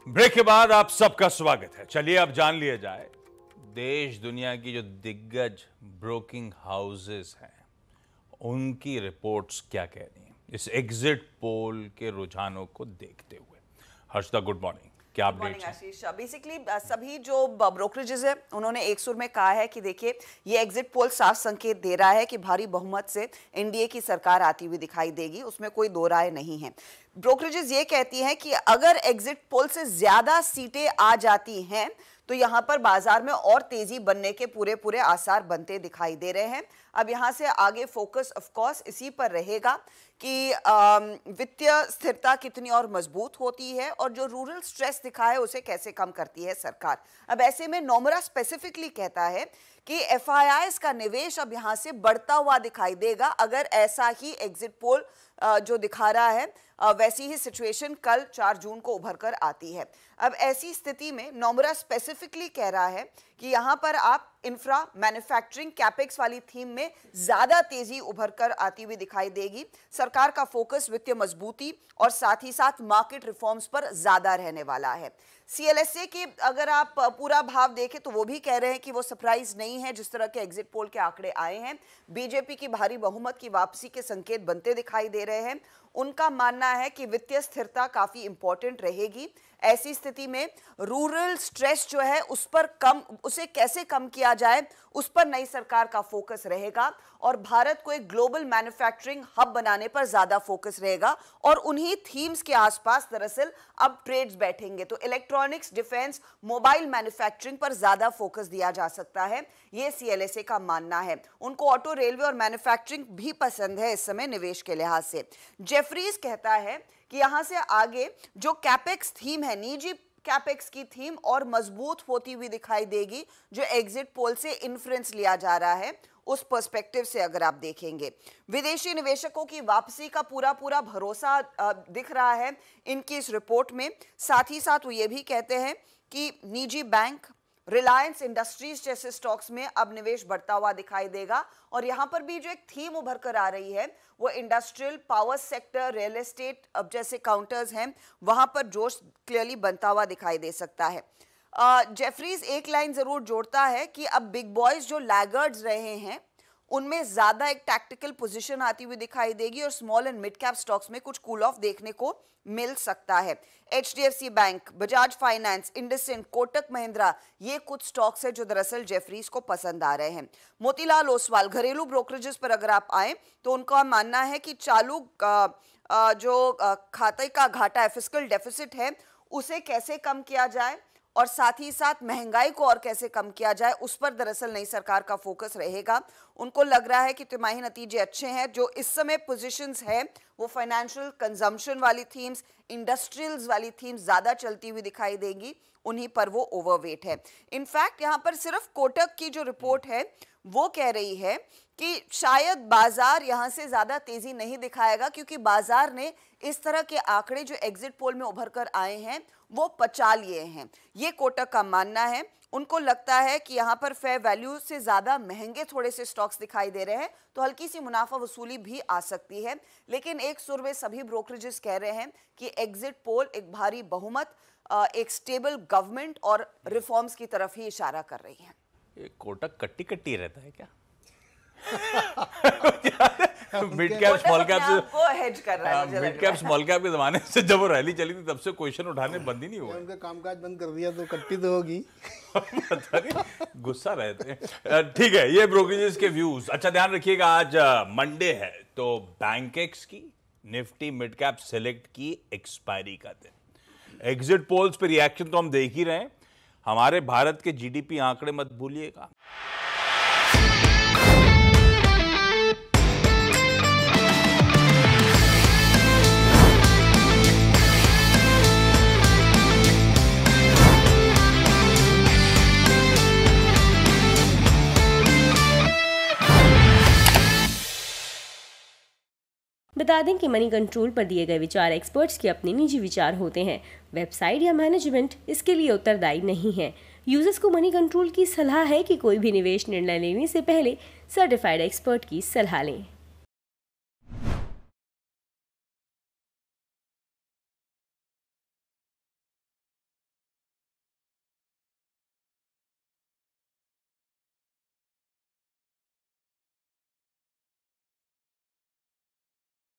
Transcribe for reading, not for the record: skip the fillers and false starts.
Break के बाद आप सबका स्वागत है। चलिए अब जान लिया जाए देश दुनिया की जो दिग्गज ब्रोकिंग हाउसेस हैं उनकी रिपोर्ट्स क्या कह रही हैं इस एग्जिट पोल के रुझानों को देखते हुए। हर्षदा, गुड मॉर्निंग, क्या अपडेट है? आशीष, बेसिकली सभी जो ब्रोकरेजेस है उन्होंने एक सुर में कहा है कि देखिए ये एग्जिट पोल साफ संकेत दे रहा है कि भारी बहुमत से एनडीए की सरकार आती हुई दिखाई देगी, उसमें कोई दो राय नहीं है। ब्रोकरेजेस ये कहती हैं कि अगर एग्जिट पोल से ज्यादा सीटें आ जाती हैं तो यहां पर बाजार में और तेजी बनने के पूरे आसार बनते दिखाई दे रहे हैं। अब यहां से आगे फोकस ऑफ कोर्स इसी पर रहेगा कि वित्तीय स्थिरता कितनी और मजबूत होती है और जो रूरल स्ट्रेस दिखा है उसे कैसे कम करती है सरकार। अब ऐसे में नोमरा स्पेसिफिकली कहता है कि एफआईआईज का निवेश अब यहां से बढ़ता हुआ दिखाई देगा अगर ऐसा ही एग्जिट पोल जो दिखा रहा है वैसी ही सिचुएशन कल 4 जून को उभर कर आती है। अब ऐसी स्थिति में नोमरा स्पेसिफिकली कह रहा है कि यहां पर आप इंफ्रा मैन्युफैक्चरिंग कैपेक्स वाली थीम में ज्यादा तेजी उभर कर आती हुई दिखाई देगी। सरकार का फोकस वित्तीय मजबूती और साथ ही साथ मार्केट रिफॉर्म्स पर ज्यादा रहने वाला है। सीएलएसए के अगर आप पूरा भाव देखें तो वो भी कह रहे हैं कि वो सरप्राइज नहीं है जिस तरह के एग्जिट पोल के आंकड़े आए हैं। बीजेपी की भारी बहुमत की वापसी के संकेत बनते दिखाई दे रहे हैं। उनका मानना है कि वित्तीय स्थिरता काफी इंपॉर्टेंट रहेगी। ऐसी स्थिति में रूरल स्ट्रेस जो है उसे कैसे कम किया जाए उस पर नई सरकार का फोकस रहेगा और भारत को एक ग्लोबल मैन्युफैक्चरिंग हब बनाने पर ज्यादा फोकस रहेगा और उन्हीं थीम्स के आसपास दरअसल अब ट्रेड्स बैठेंगे। तो इलेक्ट्रॉनिक्स, डिफेंस, मोबाइल मैन्युफैक्चरिंग पर ज्यादा फोकस दिया जा सकता है, ये सीएलएसए का मानना है। उनको ऑटो, रेलवे और मैन्युफैक्चरिंग भी पसंद है इस समय निवेश के लिहाज से। जेफरीज कहता है कि यहां से आगे जो कैपेक्स थीम है, निजी कैपेक्स की थीम और मजबूत होती हुई दिखाई देगी जो एग्जिट पोल से इन्फ्लुएंस लिया जा रहा है उस पर्सपेक्टिव से अगर आप देखेंगे। विदेशी निवेशकों की वापसी का पूरा भरोसा दिख रहा है इनकी इस रिपोर्ट में। साथ ही साथ वो ये भी कहते हैं कि निजी बैंक, रिलायंस इंडस्ट्रीज जैसे स्टॉक्स में अब निवेश बढ़ता हुआ दिखाई देगा और यहां पर भी जो एक थीम उभर कर आ रही है वो industrial, power sector, real estate अब जैसे काउंटर्स हैं वहां पर जोश क्लियरली बनता हुआ दिखाई दे सकता है। जेफरीज एक लाइन जरूर जोड़ता है कि अब बिग बॉयज जो लैगर्ड्स रहे हैं उनमें ज्यादा एक टैक्टिकल पोजीशन आती हुई दिखाई देगी और small and mid cap stocks में कुछ कूल ऑफ देखने को मिल सकता है। HDFC bank, Bajaj finance, IndusInd, Kotak Mahindra, ये कुछ स्टॉक्स है जो दरअसल जेफरीज को पसंद आ रहे हैं। मोतीलाल ओसवाल, घरेलू ब्रोकरेजेस पर अगर आप आए तो उनका मानना है कि चालू जो खाते का घाटा है, फिस्कल डेफिसिट है, उसे कैसे कम किया जाए और साथ ही साथ महंगाई को और कैसे कम किया जाए उस पर दरअसल नई सरकार का फोकस रहेगा। उनको लग रहा है कि तिमाही नतीजे अच्छे हैं। जो इस समय पोजीशंस है वो फाइनेंशियल, कंजम्पशन वाली थीम्स, इंडस्ट्रियल्स वाली थीम्स ज्यादा चलती हुई दिखाई देंगी, उन्हीं पर वो ओवरवेट है। इनफैक्ट यहां पर सिर्फ कोटक की जो रिपोर्ट है वो कह रही है कि शायद बाजार यहां से ज्यादा तेजी नहीं दिखाएगा क्योंकि बाजार ने इस तरह के आंकड़े जो एग्जिट पोल में उभर कर आए हैं वो पचा लिए हैं, ये कोटक का मानना है। उनको लगता है कि यहां पर फेयर वैल्यू से ज्यादा महंगे थोड़े से स्टॉक्स दिखाई दे रहे हैं तो हल्की सी मुनाफा वसूली भी आ सकती है। लेकिन एक सुर में सभी ब्रोकरेजेस कह रहे हैं कि एग्जिट पोल एक भारी बहुमत, एक स्टेबल गवर्नमेंट और रिफॉर्म्स की तरफ ही इशारा कर रही है। ये कोटक कट्टी कट्टी रहता है क्या? मिड कैप स्मॉल कैप से हेज कर रहा है। मिड कैप स्मॉल कैप के जमाने से जब वो रैली चली थी तब से क्वेश्चन उठाने बंद ही नहीं हुआ। उनका कामकाज बंद कर दिया तो कट्टी तो होगी। पता नहीं, गुस्सा रहते हैं। ठीक है, ये ब्रोकरेजेस के व्यूज। अच्छा ध्यान रखिएगा, आज मंडे है तो बैंकेक्स की, निफ्टी मिड कैप सेलेक्ट की एक्सपायरी का दिन। एग्जिट पोल्स पे रिएक्शन तो हम देख ही रहे हैं। हमारे भारत के जीडीपी आंकड़े मत भूलिएगा। बता दें कि मनी कंट्रोल पर दिए गए विचार एक्सपर्ट्स के अपने निजी विचार होते हैं। वेबसाइट या मैनेजमेंट इसके लिए उत्तरदायी नहीं है। यूजर्स को मनी कंट्रोल की सलाह है कि कोई भी निवेश निर्णय लेने से पहले सर्टिफाइड एक्सपर्ट की सलाह लें।